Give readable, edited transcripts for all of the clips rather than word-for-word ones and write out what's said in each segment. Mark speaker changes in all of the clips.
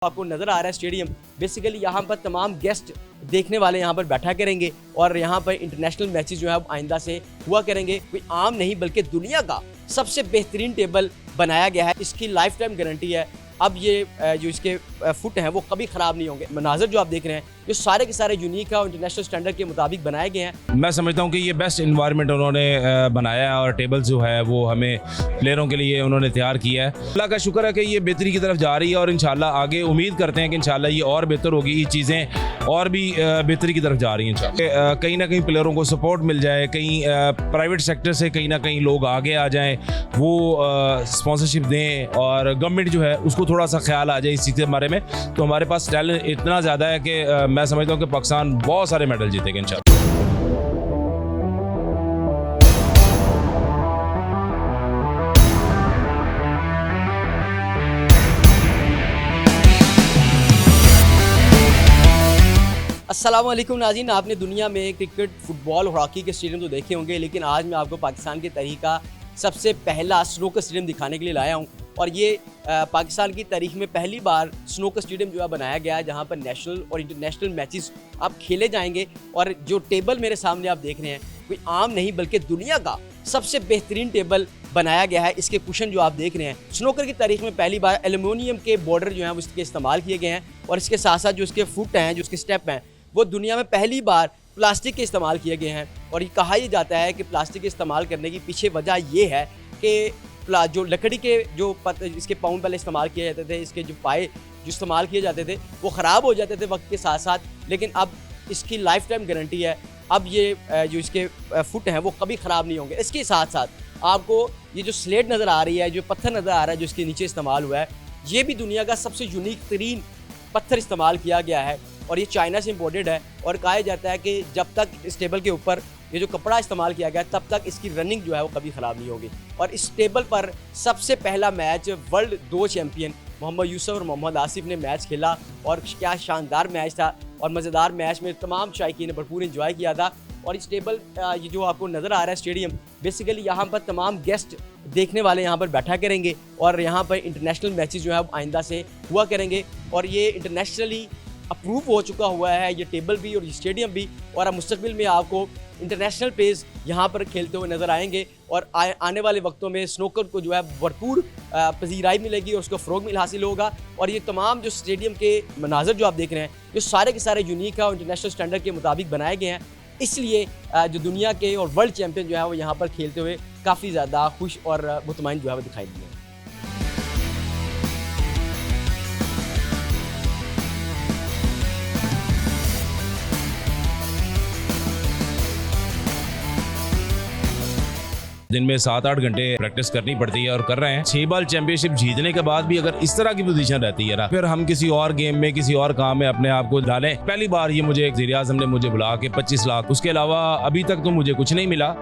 Speaker 1: आपको नज़र आ रहा है स्टेडियम। बेसिकली यहाँ पर तमाम गेस्ट देखने वाले यहाँ पर बैठा करेंगे और यहाँ पर इंटरनेशनल मैचेस जो है अब आइंदा से हुआ करेंगे। कोई आम नहीं बल्कि दुनिया का सबसे बेहतरीन टेबल बनाया गया है। इसकी लाइफ टाइम गारंटी है। अब ये जो इसके फुट हैं वो कभी ख़राब नहीं होंगे। मनाजर जो आप देख रहे हैं ये सारे के सारे यूनिक है और इंटरनेशनल स्टैंडर्ड के मुताबिक बनाए गए हैं।
Speaker 2: मैं समझता हूँ कि ये बेस्ट इन्वायरमेंट उन्होंने बनाया है और टेबल जो है वो हमें प्लेयरों के लिए उन्होंने तैयार किया है। अल्लाह का शुक्र है कि ये बेहतरी की तरफ जा रही है और इंशाल्लाह आगे उम्मीद करते हैं कि इंशाल्लाह ये और बेहतर होगी। ये चीज़ें और भी बेहतरी की तरफ जा रही हैं इंशाल्लाह। कहीं ना कहीं प्लेयरों को सपोर्ट मिल जाए, कहीं प्राइवेट सेक्टर से कहीं ना कहीं लोग आगे आ जाएँ, वो स्पॉन्सरशिप दें और गवर्नमेंट जो है उसको थोड़ा सा ख्याल आ जाए इस चीज़ के बारे में। तो हमारे पास टैलेंट इतना ज़्यादा है कि मैं समझता हूँ कि पाकिस्तान बहुत सारे मेडल जीतेगा इंशाल्लाह।
Speaker 1: अस्सलाम वालेकुम नाज़रीन, आपने दुनिया में क्रिकेट, फुटबॉल और हॉकी के स्टेडियम तो देखे होंगे, लेकिन आज मैं आपको पाकिस्तान की तारीख का सबसे पहला स्नूकर स्टेडियम दिखाने के लिए लाया हूँ। और ये पाकिस्तान की तारीख में पहली बार स्नूकर स्टेडियम जो है बनाया गया है, जहाँ पर नेशनल और इंटरनेशनल मैचेस अब खेले जाएंगे। और जो टेबल मेरे सामने आप देख रहे हैं कोई आम नहीं बल्कि दुनिया का सबसे बेहतरीन टेबल बनाया गया है। इसके कुशन जो आप देख रहे हैं, स्नूकर की तारीख में पहली बार एल्युमिनियम के बॉर्डर जो हैं वो इसके इस्तेमाल किए गए हैं। और इसके साथ साथ जो इसके फुट हैं, जो इसके स्टेप हैं, वो दुनिया में पहली बार प्लास्टिक के इस्तेमाल किए गए हैं। और ये कहा ही जाता है कि प्लास्टिक के इस्तेमाल करने की पीछे वजह ये है कि जो लकड़ी के जो इसके पाउंड पहले इस्तेमाल किए जाते थे, इसके जो पाए जो इस्तेमाल किए जाते थे वो ख़राब हो जाते थे वक्त के साथ साथ, लेकिन अब इसकी लाइफ टाइम गारंटी है। अब ये जो इसके फुट हैं वो कभी ख़राब नहीं होंगे। इसके साथ साथ आपको ये जो स्लेट नज़र आ रही है, जो पत्थर नज़र आ रहा है जो इसके नीचे इस्तेमाल हुआ है, ये भी दुनिया का सबसे यूनिक तरीन पत्थर इस्तेमाल किया गया है और ये चाइना से इम्पोर्टेड है। और कहा जाता है कि जब तक इस टेबल के ऊपर ये जो कपड़ा इस्तेमाल किया गया तब तक इसकी रनिंग जो है वो कभी ख़राब नहीं होगी। और इस टेबल पर सबसे पहला match world 2 champion Mohammad Yousuf और मोहम्मद आसिफ ने मैच खेला और क्या शानदार मैच था। और मज़ेदार मैच में तमाम शायकीन ने भरपूर इंजॉय किया था। और इस टेबल ये जो आपको नज़र आ रहा है स्टेडियम, बेसिकली यहाँ पर तमाम गेस्ट देखने वाले यहाँ पर बैठा करेंगे और यहाँ पर इंटरनेशनल मैचेस जो है अब आइंदा से हुआ करेंगे। और ये इंटरनेशनली अप्रूव हो चुका हुआ है ये टेबल भी और ये स्टेडियम भी। और अब मुस्तकबिल में आपको इंटरनेशनल प्लेयर्स यहाँ पर खेलते हुए नज़र आएंगे और आने वाले वक्तों में स्नूकर को जो है भरपूर पजीराई मिलेगी और उसको फ़रोग मिल हासिल होगा। और ये तमाम जो स्टेडियम के मनाजर जो आप देख रहे हैं ये सारे के सारे यूनिक है और इंटरनेशनल स्टैंडर्ड के मुताबिक बनाए गए हैं। इसलिए जो दुनिया के और वर्ल्ड चैम्पियन जो है वो यहाँ पर खेलते हुए काफ़ी ज़्यादा खुश और मुतमईन जो है वो दिखाई दिए।
Speaker 2: दिन में 7-8 घंटे प्रैक्टिस करनी पड़ती है और कर रहे हैं। 6 बार चैंपियनशिप जीतने के बाद भी अगर इस तरह की पोजीशन रहती है ना, फिर हम किसी और गेम में किसी और काम में अपने आप को डालें। पहली बार ये मुझे वज़ीर आज़म ने मुझे बुला के 25 लाख, उसके अलावा अभी तक तो मुझे कुछ नहीं मिला।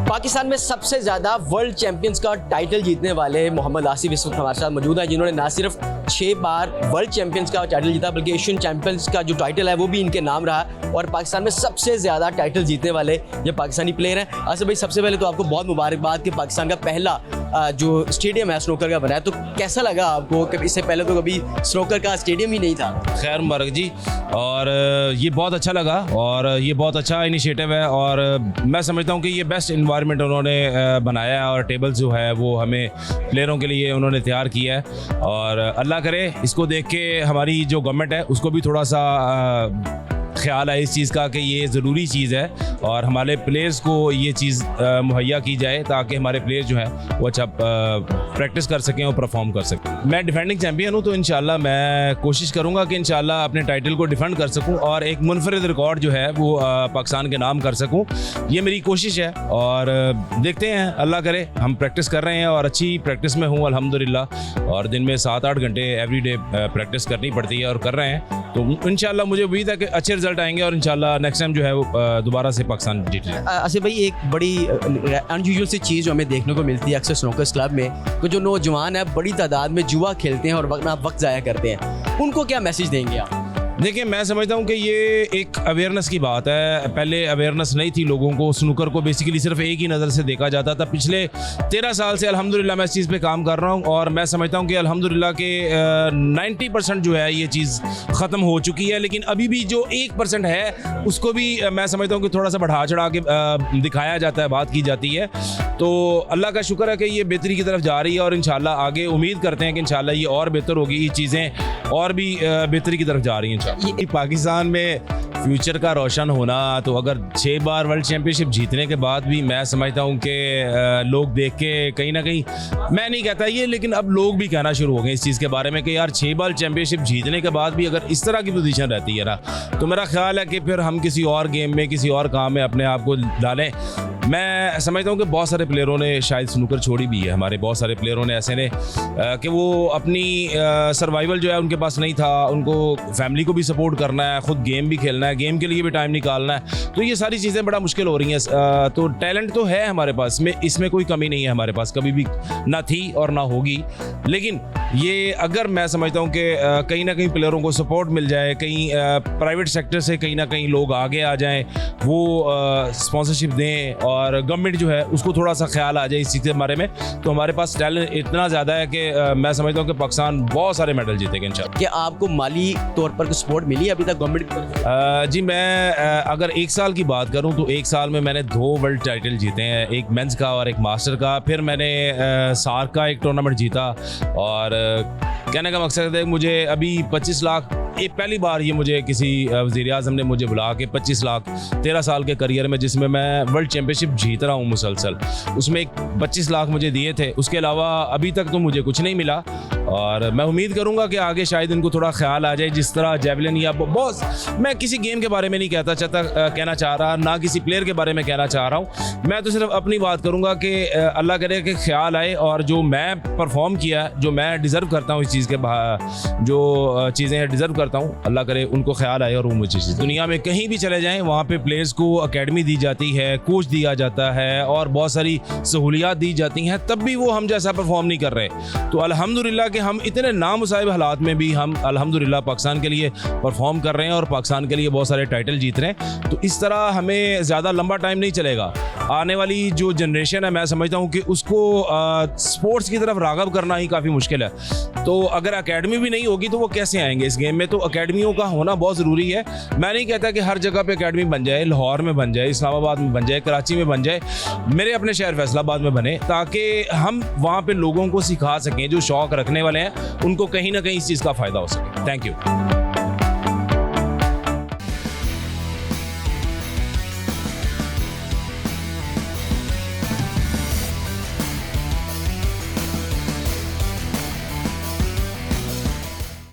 Speaker 1: पाकिस्तान में सबसे ज़्यादा वर्ल्ड चैंपियंस का टाइटल जीतने वाले मोहम्मद आसिफ इस वक्त हमारे साथ मौजूद है, जिन्होंने ना सिर्फ 6 बार वर्ल्ड चैंपियंस का टाइटल जीता बल्कि एशियन चैंपियंस का जो टाइटल है वो भी इनके नाम रहा। और पाकिस्तान में सबसे ज़्यादा टाइटल जीतने वाले ये पाकिस्तानी प्लेयर हैं। आसिफ भाई, सबसे पहले तो आपको बहुत मुबारकबाद कि पाकिस्तान का पहला जो स्टेडियम है स्नूकर का बनाया। तो कैसा लगा आपको कि इससे पहले तो कभी स्नूकर का स्टेडियम ही नहीं था?
Speaker 2: खैर मुबारक जी। और ये बहुत अच्छा लगा और ये बहुत अच्छा इनिशिएटिव है और मैं समझता हूँ कि ये बेस्ट इन्वायरमेंट उन्होंने बनाया है और टेबल जो है वो हमें प्लेयरों के लिए उन्होंने तैयार किया है। और अल्लाह करे इसको देख के हमारी जो गवर्नमेंट है उसको भी थोड़ा सा ख्याल है इस चीज़ का कि ये ज़रूरी चीज़ है और हमारे प्लेयर्स को ये चीज़ मुहैया की जाए ताकि हमारे प्लेयर्स जो हैं वो अच्छा प्रैक्टिस कर सकें और परफॉर्म कर सकें। मैं डिफेंडिंग चैम्पियन हूँ तो इंशाल्लाह मैं कोशिश करूँगा कि इंशाल्लाह अपने टाइटल को डिफेंड कर सकूँ और एक मुनफरिद रिकॉर्ड जो है वो पाकिस्तान के नाम कर सकूँ। ये मेरी कोशिश है और देखते हैं, अल्लाह करे। हम प्रैक्टिस कर रहे हैं और अच्छी प्रैक्टिस में हूँ अल्हम्दुलिल्लाह। और दिन में 7-8 घंटे एवरीडे प्रैक्टिस करनी पड़ती है और कर रहे हैं। तो इंशाल्लाह मुझे उम्मीद है कि अच्छे रिजल्ट आएंगे और इंशाल्लाह नेक्स्ट टाइम जो है वो दोबारा से पाकिस्तान जीत जाए।
Speaker 1: आसिफ भाई, एक बड़ी अनयूजुअल सी चीज़ जो हमें देखने को मिलती है अक्सर स्नूकर क्लब में, तो जो नौजवान है बड़ी तादाद में जुआ खेलते हैं और वक्त ज़ाया करते हैं, उनको क्या मैसेज देंगे आप?
Speaker 2: देखिए, मैं समझता हूँ कि ये एक अवेयरनेस की बात है। पहले अवेयरनेस नहीं थी लोगों को, स्नूकर को बेसिकली सिर्फ एक ही नज़र से देखा जाता था। पिछले 13 साल से अल्हम्दुलिल्लाह मैं इस चीज़ पे काम कर रहा हूँ और मैं समझता हूँ कि अल्हम्दुलिल्लाह के 90% जो है ये चीज़ ख़त्म हो चुकी है। लेकिन अभी भी जो 1% है उसको भी मैं समझता हूँ कि थोड़ा सा बढ़ा चढ़ा के दिखाया जाता है, बात की जाती है। तो अल्लाह का शुक्र है कि ये बेहतरी की तरफ जा रही है और इंशाल्लाह आगे उम्मीद करते हैं कि इंशाल्लाह ये और बेहतर होगी, ये चीज़ें और भी बेहतरी की तरफ जा रही हैं इंशाल्लाह। ये पाकिस्तान में फ्यूचर का रोशन होना, तो अगर 6 बार वर्ल्ड चैम्पियनशिप जीतने के बाद भी मैं समझता हूँ कि लोग देख के कहीं ना कहीं, मैं नहीं कहता ये, लेकिन अब लोग भी कहना शुरू हो गए इस चीज़ के बारे में कि यार 6 बार चैम्पियनशिप जीतने के बाद भी अगर इस तरह की पोजीशन रहती है ना, तो मेरा ख्याल है कि फिर हम किसी और गेम में, किसी और काम में अपने आप को डालें। मैं समझता हूँ कि बहुत सारे प्लेयरों ने शायद स्नूकर छोड़ी भी है, हमारे बहुत सारे प्लेयरों ने ऐसे ने कि वो अपनी सर्वाइवल जो है उनके पास नहीं था, उनको फैमिली को भी सपोर्ट करना है, ख़ुद गेम भी खेलना है, गेम के लिए भी टाइम निकालना है, तो ये सारी चीज़ें बड़ा मुश्किल हो रही हैं। तो टैलेंट तो है हमारे पास में, इसमें कोई कमी नहीं है हमारे पास, कभी भी ना थी और ना होगी। लेकिन ये अगर मैं समझता हूँ कि कहीं ना कहीं प्लेयरों को सपोर्ट मिल जाए, कहीं प्राइवेट सेक्टर से कहीं ना कहीं लोग आगे आ जाएं, वो स्पॉन्सरशिप दें और गवर्नमेंट जो है उसको थोड़ा सा ख्याल आ जाए इस चीज़ के बारे में, तो हमारे पास टैलेंट इतना ज़्यादा है कि मैं समझता हूँ कि पाकिस्तान बहुत सारे मेडल जीतेगा इंशाल्लाह।
Speaker 1: क्या आपको माली तौर पर सपोर्ट मिली अभी तक गवर्नमेंट?
Speaker 2: जी, मैं अगर 1 साल की बात करूं तो 1 साल में मैंने 2 वर्ल्ड टाइटल जीते हैं, एक मेंस का और एक मास्टर का। फिर मैंने सार्क का एक टूर्नामेंट जीता और कहने का मकसद है मुझे अभी 25 लाख, ये पहली बार ये मुझे किसी वज़ीर आज़म ने मुझे बुला के 25 लाख 13 साल के करियर में, जिसमें मैं वर्ल्ड चैम्पियनशिप जीत रहा हूँ मुसलसल, उसमें एक 25 लाख मुझे दिए थे। उसके अलावा अभी तक तो मुझे कुछ नहीं मिला और मैं उम्मीद करूंगा कि आगे शायद इनको थोड़ा ख्याल आ जाए, जिस तरह जेवलिन या बहुत, मैं किसी गेम के बारे में नहीं कहना चाह रहा, ना किसी प्लेयर के बारे में कहना चाह रहा हूँ। मैं तो सिर्फ अपनी बात करूंगा कि अल्लाह करे कि ख्याल आए और जो मैं परफॉर्म किया, जो मैं डिज़र्व करता हूँ इस चीज़ के, जो चीज़ें डिज़र्व करता हूँ, अल्लाह करे उनको ख्याल आए और वो मुझे दुनिया में कहीं भी चले जाएँ वहाँ पर प्लेयर्स को अकेडमी दी जाती है, कोच दिया जाता है और बहुत सारी सहूलियात दी जाती हैं, तब भी वो हम जैसा परफॉर्म नहीं कर रहे। तो अल्हम्दुलिल्लाह कि हम इतने नामुसाइब हालात में भी हम अल्हम्दुलिल्लाह पाकिस्तान के लिए परफॉर्म कर रहे हैं और पाकिस्तान के लिए बहुत सारे टाइटल जीत रहे हैं। तो इस तरह हमें ज़्यादा लंबा टाइम नहीं चलेगा। आने वाली जो जनरेशन है, मैं समझता हूँ कि उसको स्पोर्ट्स की तरफ राग़ब करना ही काफ़ी मुश्किल है। तो अगर एकेडमी भी नहीं होगी तो वो कैसे आएंगे इस गेम में? तो एकेडमियों का होना बहुत ज़रूरी है। मैं नहीं कहता कि हर जगह पे एकेडमी बन जाए, लाहौर में बन जाए, इस्लामाबाद में बन जाए, कराची में बन जाए, मेरे अपने शहर फैसलाबाद में बने, ताकि हम वहाँ पे लोगों को सिखा सकें, जो शौक़ रखने वाले हैं उनको कहीं ना कहीं इस चीज़ का फ़ायदा हो सके। Thank you.